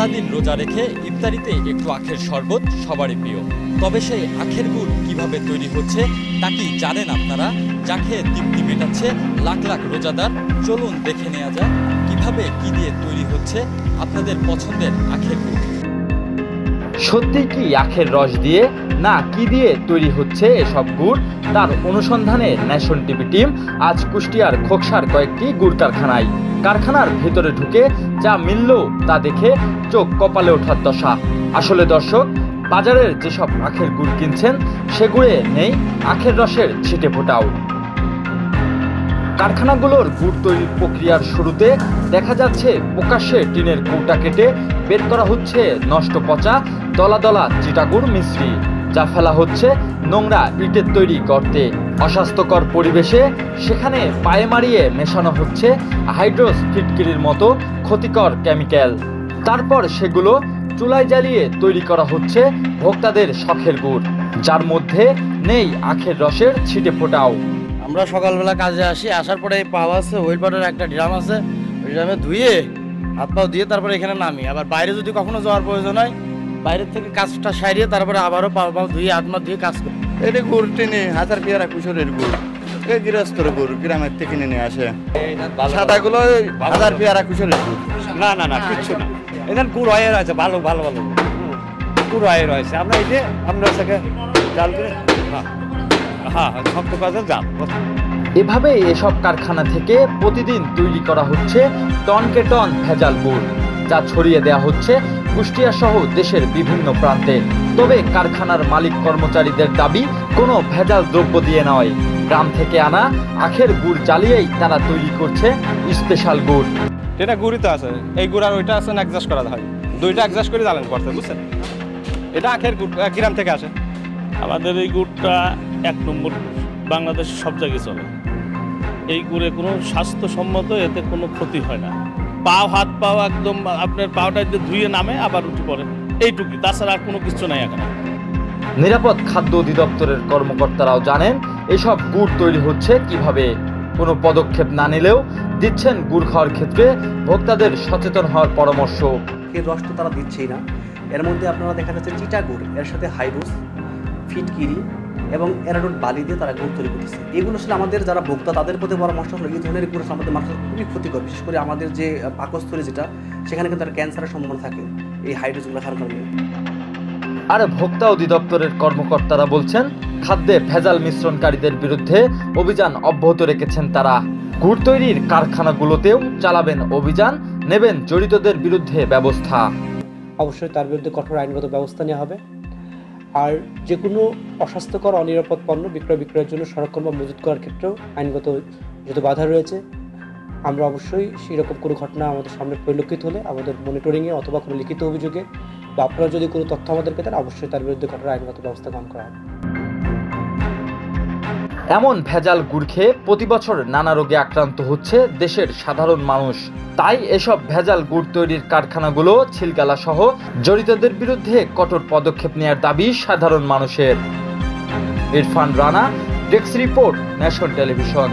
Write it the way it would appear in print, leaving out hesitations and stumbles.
সারাদিন রোজা রেখে ইফতারিতে একটু আখের শরবত সবারই প্রিয়। তবে সেই আখের গুড় কিভাবে তৈরি হচ্ছে তা কি জানেন আপনারা? যা খেয়ে তৃপ্তি মেটাচ্ছে লাখ লাখ রোজাদার। চলুন দেখে নেওয়া যাক কিভাবে কি দিয়ে তৈরি হচ্ছে আপনাদের পছন্দের আখের গুড়। সত্যি কি আখের রস দিয়ে না কি দিয়ে তৈরি হচ্ছে এসব গুড়, তার অনুসন্ধানে ন্যাশন টিভি টিম আজ কুষ্টিয়ার খোকসার কয়েকটি গুড় কারখানায়। কারখানার ভেতরে ঢুকে যা মিলল তা দেখে চোখ কপালে ওঠার দশা। আসলে দর্শক, বাজারের যেসব আখের গুড় কিনছেন সে গুড়ে নেই আখের রসের ছিটে ফোটাও। কারখানাগুলোর গুড় তৈরির প্রক্রিয়ার শুরুতে দেখা যাচ্ছে প্রকাশ্যে টিনের কৌটা কেটে বের করা হচ্ছে নষ্ট পচা দলা দলা চিটাগুড় মিশ্রি, যা ফেলা হচ্ছে নোংরা ইটের তৈরি গর্তে। অস্বাস্থ্যকর পরিবেশে সেখানে পায়ে মারিয়ে মেশানো হচ্ছে হাইড্রোস ফিটকিরির মতো ক্ষতিকর কেমিক্যাল। তারপর সেগুলো চুলায় জ্বালিয়ে তৈরি করা হচ্ছে ভোক্তাদের শখের গুড়, যার মধ্যে নেই আখের রসের ছিটে ফোটাও। আমরা সকালবেলা কাজে আসি, আসার পরে পাওয়া আছে হুইল পাউডারের একটা ড্রাম আছে, ওই ড্রামে ধুয়ে হাত পাও দিয়ে তারপরে এখানে নামি। আবার বাইরে যদি কখনো যাওয়ার প্রয়োজন হয় বাইরের থেকে কাজটা সারিয়ে তারপরে আবারও পাও ধুয়ে হাত মা ধুয়ে কাজ করি। এটা গুড় টেনে হাজার পেয়ারা কুশোরের গুড়, এই গৃহস্থর গুড় গ্রামের থেকে নিয়ে আসে। সাদাগুলো হাজার পেয়ারা কুশোরের গুড়। না না না কিচ্ছু না, এখানে গুড় হয়ে রয়েছে ভালো ভালো ভালো গুড় হয়ে রয়েছে। আমরা এই যে আপনার থেকে জাল করে হ্যাঁ শক্ত কাজের জাল। এভাবে এসব কারখানা থেকে প্রতিদিন তৈরি করা হচ্ছে টনকে টন ভেজাল গুড়, যা ছড়িয়ে দেওয়া হচ্ছে কুষ্টিয়া সহ দেশের বিভিন্ন প্রান্তে। তবে কারখানার মালিক কর্মচারীদের দাবি কোনো ভেজাল দ্রব্য দিয়ে নয়, গ্রাম থেকে আনা আখের গুড় জ্বালিয়েই তারা তৈরি করছে স্পেশাল গুড়। এটা গুড়ই তো আছে, এই গুড় আর ওইটা আছে না অ্যাডজাস্ট করা হয়, দুইটা অ্যাডজাস্ট করে জ্বালান করতে, বুঝছেন? এটা আখের গুড় গ্রাম থেকে আসে। আমাদের এই গুড়টা 1 নম্বর বাংলাদেশ সব জায়গায় চলে। এই গুড়ে কোনো স্বাস্থ্যসম্মত, এতে কোনো ক্ষতি হয় না। পাও হাত পাও একদম আপনার পাওটা ধুয়ে নামে আবার উঠে পড়ে, এইটুকুই, তাছাড়া আর কোনো কিছু নাই এখানে। নিরাপদ খাদ্য অধিদপ্তরের কর্মকর্তারাও জানেন এসব গুড় তৈরি হচ্ছে কিভাবে। কোনো পদক্ষেপ না নিলেও দিচ্ছেন গুড় খাওয়ার ক্ষেত্রে ভোক্তাদের সচেতন হওয়ার পরামর্শ। এর রস তো তারা দিচ্ছেই না, এর মধ্যে আপনারা দেখা যাচ্ছে চিটা গুড়, এর সাথে হাইড্রোস ফিটকিরি এবং অ্যারারুট বালি দিয়ে তারা গুড় তৈরি করতেছে। এগুলো আসলে আমাদের যারা ভোক্তা তাদের প্রতি পরামর্শ হলো এই ধরনের গুড় আমাদের মানুষের খুবই ক্ষতিকর, বিশেষ করে আমাদের যে পাকস্থলী যেটা সেখানে কিন্তু একটা ক্যান্সারের সম্ভাবনা থাকে এই হাইড্রোজেনগুলো খাওয়ার কারণে। আর ভোক্তা অধিদপ্তরের কর্মকর্তারা বলছেন খাদ্যে ভেজাল মিশ্রণকারীদের বিরুদ্ধে অভিযান অব্যাহত রেখেছেন তারা। গুড় তৈরির কারখানাগুলোতেও চালাবেন অভিযান, নেবেন জড়িতদের বিরুদ্ধে ব্যবস্থা। অবশ্যই তার বিরুদ্ধে কঠোর আইনগত ব্যবস্থা নেওয়া হবে। আর যে কোনো অস্বাস্থ্যকর অনিরাপদ পণ্য বিক্রয়ের জন্য সংরক্ষণ বা মজুত করার ক্ষেত্রেও আইনগত যেহেতু বাধা রয়েছে, আমরা অবশ্যই সেরকম কোনো ঘটনা আমাদের সামনে পরিলক্ষিত হলে আমাদের মনিটরিংয়ে অথবা কোনো লিখিত অভিযোগে বা আপনারা যদি কোনো তথ্য আমাদেরকে দেন অবশ্যই তার বিরুদ্ধে কঠোর আইনগত ব্যবস্থা গ্রহণ করা হবে। এমন ভেজাল গুড় খেয়ে প্রতি বছর নানা রোগে আক্রান্ত হচ্ছে দেশের সাধারণ মানুষ। তাই এসব ভেজাল গুড় তৈরির কারখানাগুলো ছিলগালা সহ জড়িতদের বিরুদ্ধে কঠোর পদক্ষেপ নেওয়ার দাবি সাধারণ মানুষের। Irfan Rana, desk report, nation television.